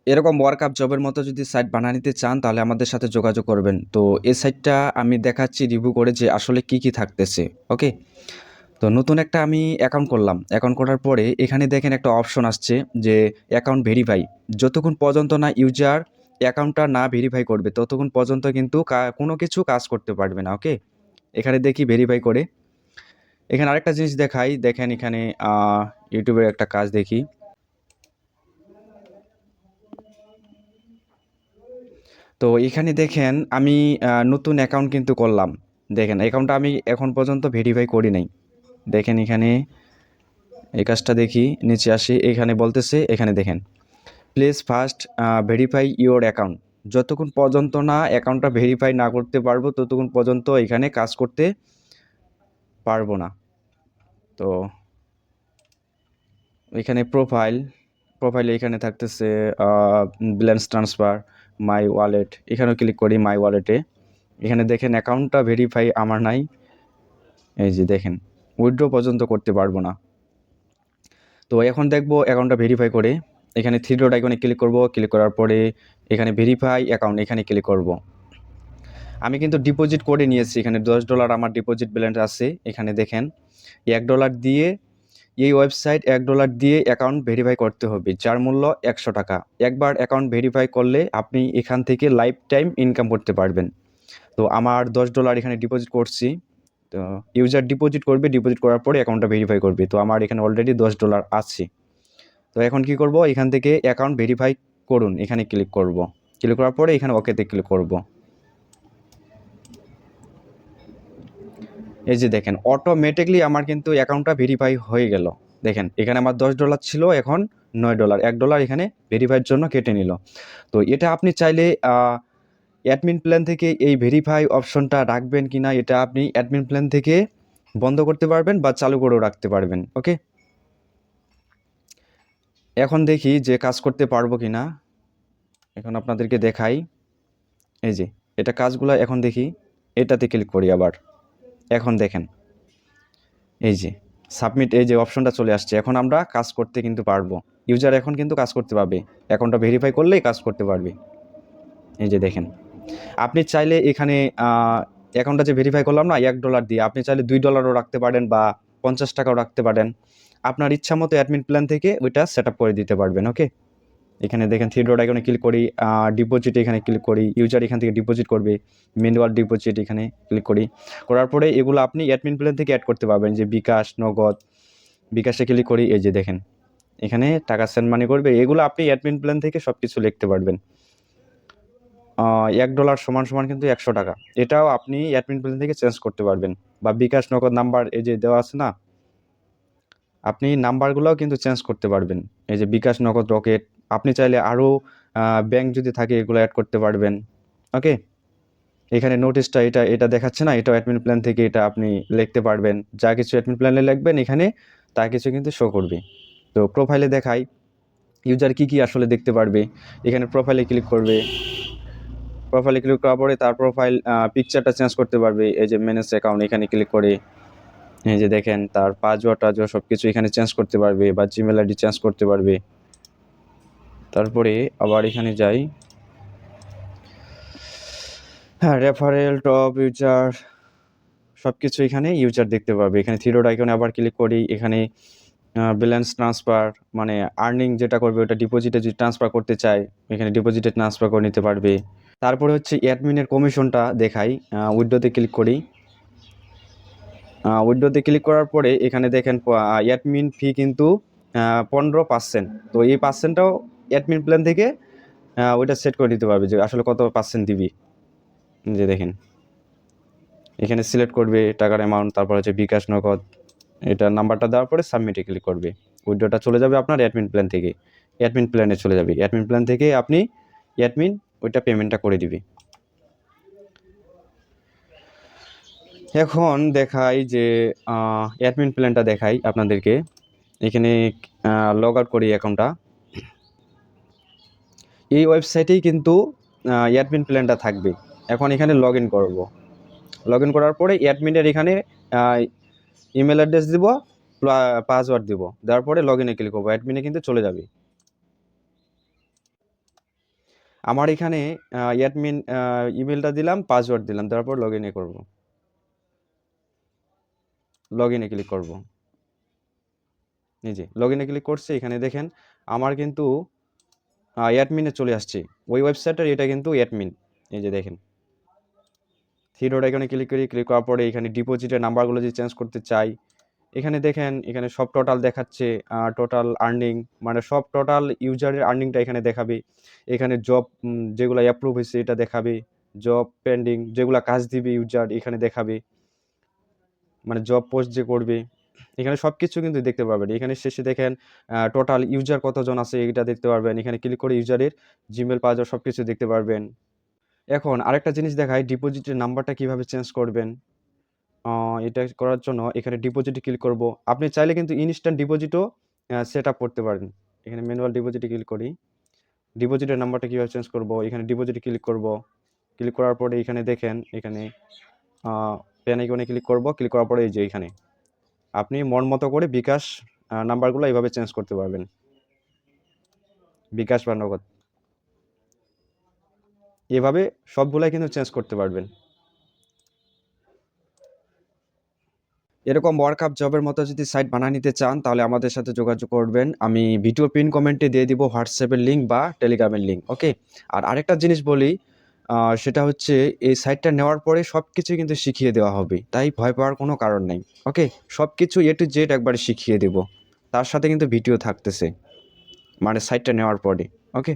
এরকম ওয়ার্কআপ জবের মতো যদি সাইট বানিয়ে নিতে চান তাহলে আমাদের সাথে যোগাযোগ করবেন। তো এই সাইটটা আমি দেখাচ্ছি রিভিউ করে যে আসলে কি কি থাকতেছে। ওকে, তো নতুন একটা আমি অ্যাকাউন্ট করলাম। অ্যাকাউন্ট করার পরে এখানে দেখেন একটা অপশন আসছে যে অ্যাকাউন্ট ভেরিফাই। যতক্ষণ পর্যন্ত না ইউজার অ্যাকাউন্টটা না ভেরিফাই করবে ততক্ষণ পর্যন্ত কিন্তু কোনো কিছু কাজ করতে পারবে না। ওকে, এখানে দেখি ভেরিফাই করে। এখানে আরেকটা জিনিস দেখাই, দেখেন এখানে ইউটিউবের একটা কাজ দেখি। তো এখানে দেখেন আমি নতুন অ্যাকাউন্ট কিন্তু করলাম। দেখেন অ্যাকাউন্টটা আমি এখন পর্যন্ত ভেরিফাই করি নাই। দেখেন এখানে এই কাজটা দেখি, নিচে আসি, এখানে বলতেছে, এখানে দেখেন please first verify your account. যতক্ষণ পর্যন্ত না অ্যাকাউন্টটা ভেরিফাই না করতে পারবো ততক্ষণ পর্যন্ত এখানে কাজ করতে পারবো না। তো এখানে প্রোফাইলে এখানে থাকতেছে ব্যালেন্স ট্রান্সফার, মাই ওয়ালেট, এখানেও ক্লিক করি মাই ওয়ালেটে। এখানে দেখেন অ্যাকাউন্টটা ভেরিফাই আমার নাই। এই যে দেখেন উইথড্র পর্যন্ত করতে পারবো না। তো এখন দেখবো অ্যাকাউন্টটা ভেরিফাই করে। এখানে থ্রি ডট আইকনে ক্লিক করব, ক্লিক করার পরে এখানে ভেরিফাই অ্যাকাউন্ট এখানে ক্লিক করব। আমি কিন্তু ডিপোজিট করে নিয়েছি, এখানে $10 আমার ডিপোজিট ব্যালেন্স আছে। এখানে দেখেন $1 দিয়ে এই ওয়েবসাইট $1 দিয়ে অ্যাকাউন্ট ভেরিফাই করতে হবে, যার মূল্য 100 টাকা। একবার অ্যাকাউন্ট ভেরিফাই করলে আপনি এখান থেকে লাইফ টাইম ইনকাম করতে পারবেন। তো আমার $10 এখানে ডিপোজিট করছি। তো ইউজার ডিপোজিট করবে, ডিপোজিট করার পরে অ্যাকাউন্টটা ভেরিফাই করবে। তো আমার এখানে অলরেডি $10 আছে। তো এখন কি করব, এখান থেকে অ্যাকাউন্ট ভেরিফাই করুন এখানে ক্লিক করব। ক্লিক করার পরে এখানে ওকেতে ক্লিক করব। এই যে দেখেন অটোমেটিকলি আমার কিন্তু অ্যাকাউন্টটা ভেরিফাই হয়ে গেল। দেখেন এখানে আমার $10 ছিল, এখন $9, $1 এখানে ভেরিফাইয়ের জন্য কেটে নিল। তো এটা আপনি চাইলে অ্যাডমিন প্ল্যান থেকে এই ভেরিফাই অপশনটা রাখবেন কিনা এটা আপনি অ্যাডমিন প্ল্যান থেকে বন্ধ করতে পারবেন বা চালু করেও রাখতে পারবেন। ওকে, এখন দেখি যে কাজ করতে পারবো কিনা। এখন আপনাদেরকে দেখাই, এই যে এটা কাজগুলো এখন দেখি। এটাতে ক্লিক করি আবার। এখন দেখেন এই যে সাবমিট, এই যে অপশনটা চলে আসছে। এখন আমরা কাজ করতে কিন্তু পারবো। ইউজার এখন কিন্তু কাজ করতে পারবে, অ্যাকাউন্টটা ভেরিফাই করলেই কাজ করতে পারবে। এই যে দেখেন আপনি চাইলে এখানে অ্যাকাউন্টটা যে ভেরিফাই করলাম না $1 দিয়ে, আপনি চাইলে $2ও রাখতে পারেন বা 50 টাকাও রাখতে পারেন। আপনার ইচ্ছা মতো অ্যাডমিন প্ল্যান থেকে ওইটা সেট আপ করে দিতে পারবেন। ওকে, এখানে দেখেন থ্রি ডট আইকনে ক্লিক করি, ডিপোজিট এখানে ক্লিক করি, ইউজার এখান থেকে ডিপোজিট করবে, ম্যানুয়াল ডিপোজিট এখানে ক্লিক করি। করার পরে এগুলো আপনি অ্যাডমিন প্ল্যান থেকে অ্যাড করতে পারবেন, যে বিকাশ, নগদ। বিকাশে ক্লিক করি, এই যে দেখেন এখানে টাকা সেন্ড মানি করবে। এগুলো আপনি অ্যাডমিন প্ল্যান থেকে সব কিছু লিখতে পারবেন। $1 সমান সমান কিন্তু 100 টাকা। এটাও আপনি অ্যাডমিন প্ল্যান থেকে চেঞ্জ করতে পারবেন। বা বিকাশ, নগদ নাম্বার এই যে দেওয়া আছে না, আপনি নাম্বারগুলোও কিন্তু চেঞ্জ করতে পারবেন। এই যে বিকাশ, নগদ, রকেট, আপনি চাইলে আরও ব্যাংক যদি থাকে এগুলো অ্যাড করতে পারবেন। ওকে, এখানে নোটিশটা এটা এটা দেখাচ্ছে না, এটাও অ্যাডমিন প্ল্যান থেকে এটা আপনি লিখতে পারবেন। যা কিছু অ্যাডমিন প্ল্যানে লিখবেন এখানে তা কিছু কিন্তু শো করবে। তো প্রোফাইলে দেখাই ইউজার কি কি আসলে দেখতে পারবে। এখানে প্রোফাইলে ক্লিক করবে, প্রোফাইলে ক্লিক করার পরে তার প্রোফাইল পিকচারটা চেঞ্জ করতে পারবে। এই যে ম্যানেজ অ্যাকাউন্ট এখানে ক্লিক করে এই যে দেখেন তার পাসওয়ার্ড টাসওয়ার্ড সব কিছু এখানে চেঞ্জ করতে পারবে বা জিমেল আইডি চেঞ্জ করতে পারবে। তারপরে আবার এখানে যাই, হ্যাঁ রেফারেল, টপ ইউজার, সব কিছু এখানে ইউজার দেখতে পারবে। এখানে থ্রি ডট আইকনে আবার ক্লিক করি, এখানে ব্যালেন্স ট্রান্সফার মানে আর্নিং যেটা করবে ওটা ডিপোজিটে যদি ট্রান্সফার করতে চায় এখানে ডিপোজিটে ট্রান্সফার করে নিতে পারবে। তারপরে হচ্ছে অ্যাডমিনের কমিশনটা দেখাই, উইডোতে ক্লিক করি। উইডোতে ক্লিক করার পরে এখানে দেখেন অ্যাডমিন ফি কিন্তু 15%। তো এই পার্সেন্টটাও অ্যাডমিন প্ল্যান থেকে ওইটা সেট করে নিতে পারবে যে আসলে কত পার্সেন্ট দিবি। যে দেখেন এখানে সিলেক্ট করবে টাকার অ্যামাউন্ট, তারপর হচ্ছে বিকাশ, নগদ, এটা নাম্বারটা দেওয়ার পরে সাবমিটে ক্লিক করবে। উইড্রোটা চলে যাবে আপনার অ্যাডমিন প্ল্যান থেকে, অ্যাডমিন প্ল্যানে চলে যাবে। অ্যাডমিন প্ল্যান থেকে আপনি অ্যাডমিন ওইটা পেমেন্টটা করে দিবে। এখন দেখাই যে অ্যাডমিন প্ল্যানটা দেখাই আপনাদেরকে। এখানে লগ আউট করি অ্যাকাউন্টটা। এই ওয়েবসাইটেই কিন্তু অ্যাডমিন প্ল্যানটা থাকবে। এখন এখানে লগ ইন করবো। লগ ইন করার পরে অ্যাডমিনের এখানে ইমেল অ্যাড্রেস দিব, পাসওয়ার্ড দিব, দেওয়ার পরে লগ ইনে ক্লিক করবো, অ্যাডমিনে কিন্তু চলে যাবে। আমার এখানে অ্যাডমিন ইমেলটা দিলাম, পাসওয়ার্ড দিলাম, তারপর লগ ইনে করবো, লগ ইনে ক্লিক করবো। এই যে লগ ইনে ক্লিক করছি, এখানে দেখেন আমার কিন্তু অ্যাডমিনে চলে আসছে ওই ওয়েবসাইটের, এটা কিন্তু অ্যাডমিন। এই যে দেখেন থ্রি ডট আইকনে ক্লিক করি, ক্লিক করার পরে এখানে ডিপোজিটের নাম্বারগুলো যদি চেঞ্জ করতে চাই, এখানে দেখেন এখানে সব টোটাল দেখাচ্ছে, টোটাল আর্নিং, মানে সব টোটাল ইউজারের আর্নিংটা এখানে দেখাবে। এখানে জব যেগুলো অ্যাপ্রুভ হয়েছে এটা দেখাবে, জব পেন্ডিং যেগুলো কাজ দিবে ইউজার এখানে দেখাবে, মানে জব পোস্ট যে করবে এখানে সব কিছু কিন্তু দেখতে পারবেন। এখানে শেষে দেখেন টোটাল ইউজার কতজন আছে এটা দেখতে পারবেন। এখানে ক্লিক করে ইউজারের জিমেল পাসওয়ার্ড সব কিছু দেখতে পারবেন। এখন আরেকটা জিনিস দেখাই, ডিপোজিটের নাম্বারটা কিভাবে চেঞ্জ করবেন। এটা করার জন্য এখানে ডিপোজিটে ক্লিক করব। আপনি চাইলে কিন্তু ইনস্ট্যান্ট ডিপোজিটও সেট আপ করতে পারেন। এখানে ম্যানুয়াল ডিপোজিটে ক্লিক করি, ডিপোজিটের নাম্বারটা কীভাবে চেঞ্জ করব, এখানে ডিপোজিটে ক্লিক করব। ক্লিক করার পরে এখানে দেখেন এখানে পেন আইকনে ক্লিক করব, ক্লিক করার পরে এই যে এখানে আপনি মন মতো করে বিকাশ নাম্বারগুলো এইভাবে চেঞ্জ করতে পারবেন, বিকাশ বা নগদ, এভাবে সবগুলাই কিন্তু চেঞ্জ করতে পারবেন। এরকম ওয়ার্কআপ জবের মতো যদি সাইট বানিয়ে নিতে চান তাহলে আমাদের সাথে যোগাযোগ করবেন। আমি ভিডিও পিন কমেন্টে দিয়ে দিব হোয়াটসঅ্যাপের লিঙ্ক বা টেলিগ্রামের লিঙ্ক, ওকে। আর আরেকটা জিনিস বলি, সেটা হচ্ছে এই সাইটটা নেওয়ার পরে সব কিছু কিন্তু শিখিয়ে দেওয়া হবে, তাই ভয় পাওয়ার কোনো কারণ নেই, ওকে। সব কিছু এ টু জেড একবারে শিখিয়ে দেব, তার সাথে কিন্তু ভিডিও থাকতেছে, মানে সাইটটা নেওয়ার পরে, ওকে।